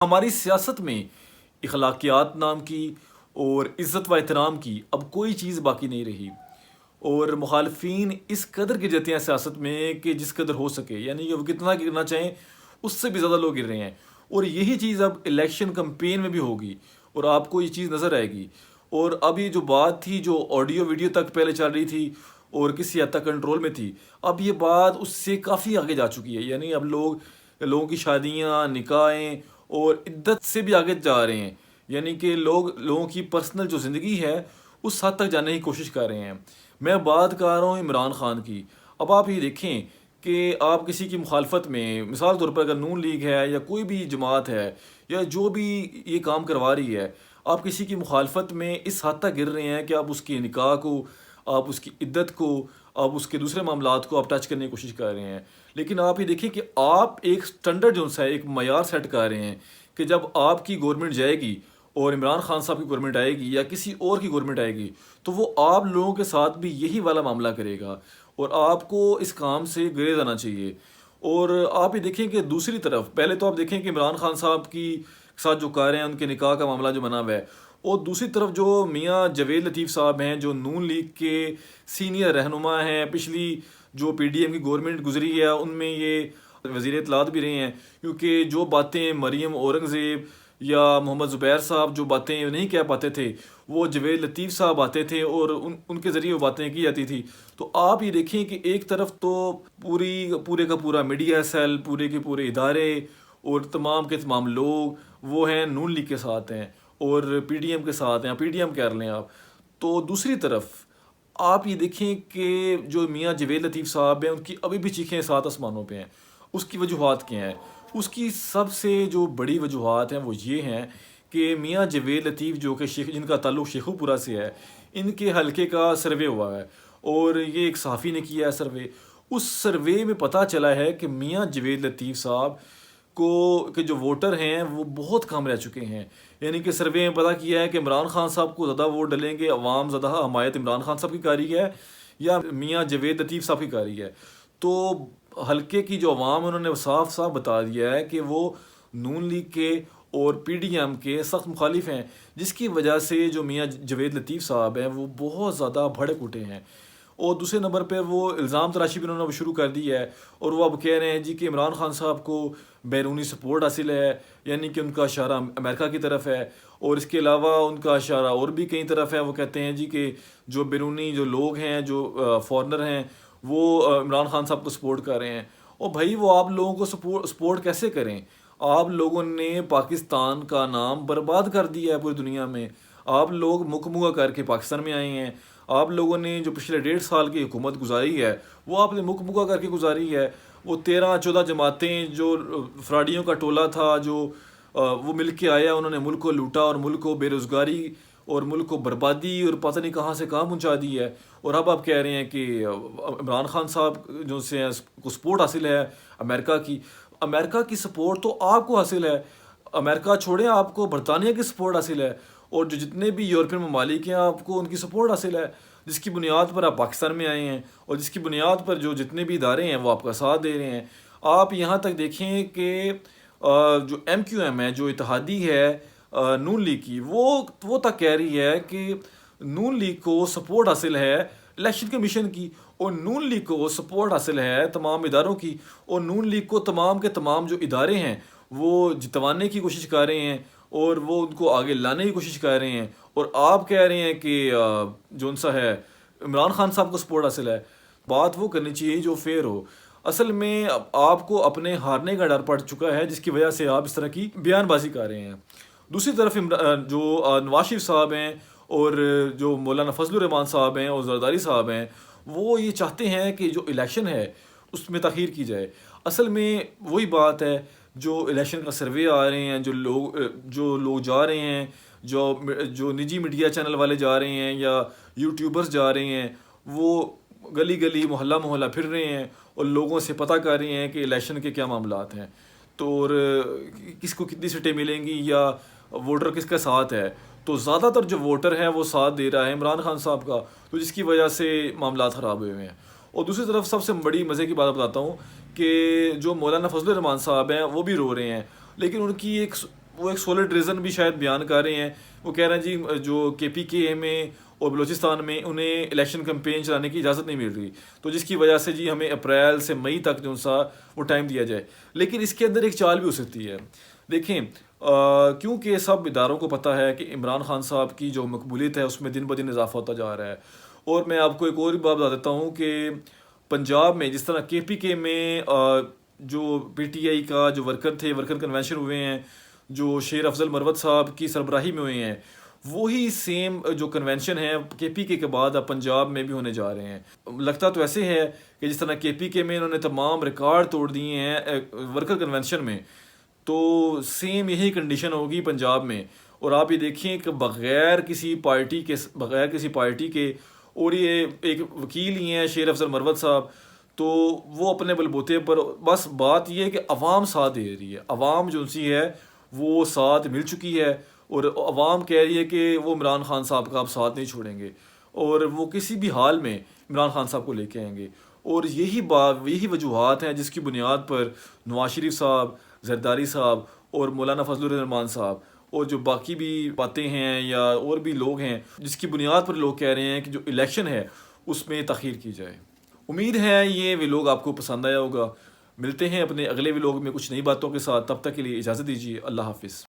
ہماری سیاست میں اخلاقیات نام کی اور عزت و احترام کی اب کوئی چیز باقی نہیں رہی، اور مخالفین اس قدر گر جاتے ہیں سیاست میں کہ جس قدر ہو سکے، یعنی کہ وہ کتنا گرنا چاہیں اس سے بھی زیادہ لوگ گر رہے ہیں، اور یہی چیز اب الیکشن کمپین میں بھی ہوگی اور آپ کو یہ چیز نظر آئے گی۔ اور اب یہ جو بات تھی جو آڈیو ویڈیو تک پہلے چل رہی تھی اور کسی حد تک کنٹرول میں تھی، اب یہ بات اس سے کافی آگے جا چکی ہے، یعنی اب لوگوں کی شادیاں، نکاحیں اور عدت سے بھی آگے جا رہے ہیں، یعنی کہ لوگوں کی پرسنل جو زندگی ہے اس حد تک جانے کی کوشش کر رہے ہیں۔ میں بات کر رہا ہوں عمران خان کی۔ اب آپ یہ دیکھیں کہ آپ کسی کی مخالفت میں، مثال کے طور پر اگر نون لیگ ہے یا کوئی بھی جماعت ہے یا جو بھی یہ کام کروا رہی ہے، آپ کسی کی مخالفت میں اس حد تک گر رہے ہیں کہ آپ اس کے نکاح کو، آپ اس کی عدت کو، آپ اس کے دوسرے معاملات کو آپ ٹچ کرنے کی کوشش کر رہے ہیں۔ لیکن آپ یہ دیکھیں کہ آپ ایک سٹینڈرڈ جو ہے، ایک معیار سیٹ کر رہے ہیں کہ جب آپ کی گورنمنٹ جائے گی اور عمران خان صاحب کی گورنمنٹ آئے گی یا کسی اور کی گورنمنٹ آئے گی تو وہ آپ لوگوں کے ساتھ بھی یہی والا معاملہ کرے گا، اور آپ کو اس کام سے گریز آنا چاہیے۔ اور آپ یہ دیکھیں کہ دوسری طرف، پہلے تو آپ دیکھیں کہ عمران خان صاحب کی ساتھ جو کار ہیں ان کے نکاح کا معاملہ جو بنا ہوا ہے، اور دوسری طرف جو میاں جاوید لطیف صاحب ہیں جو نون لیگ کے سینئر رہنما ہیں، پچھلی جو پی ڈی ایم کی گورنمنٹ گزری ہے ان میں یہ وزیر اطلاعات بھی رہے ہیں، کیونکہ جو باتیں مریم اورنگزیب یا محمد زبیر صاحب جو باتیں نہیں کہہ پاتے تھے، وہ جاوید لطیف صاحب آتے تھے اور ان کے ذریعے وہ باتیں کی جاتی تھی۔ تو آپ یہ دیکھیں کہ ایک طرف تو پورے کا پورا میڈیا سیل، پورے کے پورے ادارے اور تمام کے تمام لوگ وہ ہیں نون لیگ کے ساتھ ہیں اور پی ڈی ایم کے ساتھ ہیں، پی ڈی ایم کہہ لیں آپ۔ تو دوسری طرف آپ یہ دیکھیں کہ جو میاں جاوید لطیف صاحب ہیں ان کی ابھی بھی چیخیں سات آسمانوں پہ ہیں۔ اس کی وجوہات کیا ہیں؟ اس کی سب سے جو بڑی وجوہات ہیں وہ یہ ہیں کہ میاں جاوید لطیف جو کہ جن کا تعلق شیخو پورہ سے ہے، ان کے حلقے کا سروے ہوا ہے اور یہ ایک صحافی نے کیا ہے سروے۔ اس سروے میں پتہ چلا ہے کہ میاں جاوید لطیف صاحب کو کہ جو ووٹر ہیں وہ بہت کم رہ چکے ہیں، یعنی کہ سروے میں پتہ کیا ہے کہ عمران خان صاحب کو زیادہ ووٹ ڈلیں گے، عوام زیادہ حمایت عمران خان صاحب کی کاری ہے یا میاں جاوید لطیف صاحب کی کاری ہے۔ تو حلقے کی جو عوام انہوں نے صاف صاف بتا دیا ہے کہ وہ نون لیگ کے اور پی ڈی ایم کے سخت مخالف ہیں، جس کی وجہ سے جو میاں جاوید لطیف صاحب ہیں وہ بہت زیادہ بھڑک اٹھے ہیں۔ اور دوسرے نمبر پہ وہ الزام تراشی بھی انہوں نے شروع کر دی ہے، اور وہ اب کہہ رہے ہیں جی کہ عمران خان صاحب کو بیرونی سپورٹ حاصل ہے، یعنی کہ ان کا اشارہ امریکہ کی طرف ہے، اور اس کے علاوہ ان کا اشارہ اور بھی کئی طرف ہے۔ وہ کہتے ہیں جی کہ جو بیرونی جو لوگ ہیں، جو فارنر ہیں، وہ عمران خان صاحب کو سپورٹ کر رہے ہیں۔ اور بھائی وہ آپ لوگوں کو سپورٹ کیسے کریں؟ آپ لوگوں نے پاکستان کا نام برباد کر دیا ہے پوری دنیا میں۔ آپ لوگ مکمگا کر کے پاکستان میں آئے ہیں، آپ لوگوں نے جو پچھلے 1.5 سال کی حکومت گزاری ہے وہ آپ نے مکمگا کر کے گزاری ہے۔ وہ 13-14 جماعتیں جو فراڈیوں کا ٹولہ تھا، جو وہ مل کے آیا، انہوں نے ملک کو لوٹا اور ملک کو بے روزگاری اور ملک کو بربادی اور پتہ نہیں کہاں سے کہاں پہنچا دی ہے۔ اور اب آپ کہہ رہے ہیں کہ عمران خان صاحب جو سے کو سپورٹ حاصل ہے امریکہ کی سپورٹ تو آپ کو حاصل ہے۔ امریکہ چھوڑیں، آپ کو برطانیہ کی سپورٹ حاصل ہے، اور جو جتنے بھی یورپین ممالک ہیں آپ کو ان کی سپورٹ حاصل ہے، جس کی بنیاد پر آپ پاکستان میں آئے ہیں اور جس کی بنیاد پر جو جتنے بھی ادارے ہیں وہ آپ کا ساتھ دے رہے ہیں۔ آپ یہاں تک دیکھیں کہ جو ایم کیو ایم ہے، جو اتحادی ہے نون لیگ کی، وہ تک کہہ رہی ہے کہ نون لیگ کو سپورٹ حاصل ہے الیکشن کمیشن کی، اور نون لیگ کو سپورٹ حاصل ہے تمام اداروں کی، اور نون لیگ کو تمام کے تمام جو ادارے ہیں وہ جتوانے کی کوشش کر رہے ہیں اور وہ ان کو آگے لانے کی کوشش کر رہے ہیں۔ اور آپ کہہ رہے ہیں کہ جو ان سا ہے عمران خان صاحب کو سپورٹ حاصل ہے۔ بات وہ کرنی چاہیے جو فیئر ہو۔ اصل میں آپ کو اپنے ہارنے کا ڈر پڑ چکا ہے، جس کی وجہ سے آپ اس طرح کی بیان بازی کر رہے ہیں۔ دوسری طرف جو نواز شریف صاحب ہیں اور جو مولانا فضل الرحمان صاحب ہیں اور زرداری صاحب ہیں، وہ یہ چاہتے ہیں کہ جو الیکشن ہے اس میں تاخیر کی جائے۔ اصل میں وہی بات ہے، جو الیکشن کا سروے آ رہے ہیں، جو لوگ جا رہے ہیں، جو نجی میڈیا چینل والے جا رہے ہیں یا یوٹیوبرز جا رہے ہیں، وہ گلی گلی محلہ محلہ پھر رہے ہیں اور لوگوں سے پتہ کر رہے ہیں کہ الیکشن کے کیا معاملات ہیں، تو اور کس کو کتنی سیٹیں ملیں گی یا ووٹر کس کا ساتھ ہے۔ تو زیادہ تر جو ووٹر ہے وہ ساتھ دے رہا ہے عمران خان صاحب کا، تو جس کی وجہ سے معاملات خراب ہوئے ہیں۔ اور دوسری طرف سب سے بڑی مزے کی بات بتاتا ہوں کہ جو مولانا فضل الرحمان صاحب ہیں وہ بھی رو رہے ہیں، لیکن ان کی ایک وہ ایک سولڈ ریزن بھی شاید بیان کر رہے ہیں. وہ کہہ رہے ہیں جی جو کے پی کے میں اور بلوچستان میں انہیں الیکشن کمپین چلانے کی اجازت نہیں مل رہی, تو جس کی وجہ سے جی ہمیں اپریل سے مئی تک جو سا وہ ٹائم دیا جائے. لیکن اس کے اندر ایک چال بھی ہو سکتی ہے. دیکھیں کیونکہ سب اداروں کو پتہ ہے کہ عمران خان صاحب کی جو مقبولیت ہے اس میں دن بدن اضافہ ہوتا جا رہا ہے. اور میں آپ کو ایک اور بات بتا دیتا ہوں کہ پنجاب میں جس طرح کے پی کے میں جو پی ٹی آئی کا جو ورکر تھے, ورکر کنونشن ہوئے ہیں جو شیر افضل مروت صاحب کی سربراہی میں ہوئے ہیں, وہی سیم جو کنونشن ہے کے پی کے بعد اب پنجاب میں بھی ہونے جا رہے ہیں. لگتا تو ایسے ہے کہ جس طرح کے پی کے میں انہوں نے تمام ریکارڈ توڑ دیے ہیں ورکر کنونشن میں, تو سیم یہی کنڈیشن ہوگی پنجاب میں. اور آپ یہ دیکھیں کہ بغیر کسی پارٹی کے اور یہ ایک وکیل ہی ہیں شیر افضل مروت صاحب, تو وہ اپنے بل بوتے پر, بس بات یہ ہے کہ عوام ساتھ دے رہی ہے, عوام جو سی ہے وہ ساتھ مل چکی ہے, اور عوام کہہ رہی ہے کہ وہ عمران خان صاحب کا آپ ساتھ نہیں چھوڑیں گے, اور وہ کسی بھی حال میں عمران خان صاحب کو لے کے آئیں گے. اور یہی وجوہات ہیں جس کی بنیاد پر نواز شریف صاحب, زرداری صاحب اور مولانا فضل الرحمان صاحب اور جو باقی بھی باتیں ہیں یا اور بھی لوگ ہیں, جس کی بنیاد پر لوگ کہہ رہے ہیں کہ جو الیکشن ہے اس میں تاخیر کی جائے. امید ہے یہ ویلوگ آپ کو پسند آیا ہوگا. ملتے ہیں اپنے اگلے ویلوگ میں کچھ نئی باتوں کے ساتھ. تب تک کے لیے اجازت دیجیے. اللہ حافظ.